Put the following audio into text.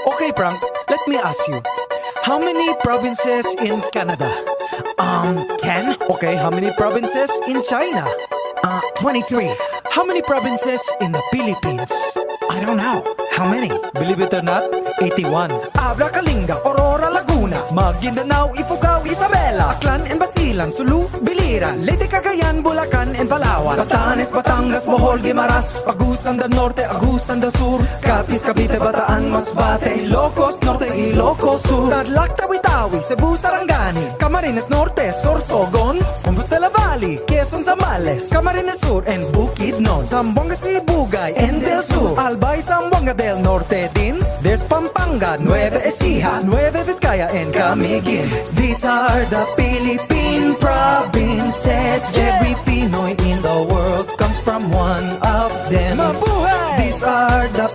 Okay, Frank, let me ask you. How many provinces in Canada? 10? Okay, how many provinces in China? 23. How many provinces in the Philippines? I don't know. How many? Believe it or not, 81. Abra, Kalinga, Aurora, Laguna, Maguindanao, Ifugao, Isabela, Aklan and Basilan, Sulu, Biliran, Leyte, Cagayan, Bulacan and Palawan, Batanes, Batangas, Bohol, Guimaras, Agusan del Norte, Agusan del Sur, Capiz, Cavite, Bataan, Masbate, Ilocos Norte, Ilocos Sur, Tadlac, Tawi-Tawi, Cebu, Sarangani, Camarines Norte, Sorsogon, Compostela Valley, Quezon, Zambales, Camarines Sur and Bukidnon, Zamboanga, Sibugay and Del Sur, Albay, Zamboanga del Norte din, there's Pampanga, Nueva Ecija, Nueva Vizcaya and Camiguin. These are the Philippine provinces. Every Pinoy in the world comes from one of them. Mabuhay! These are the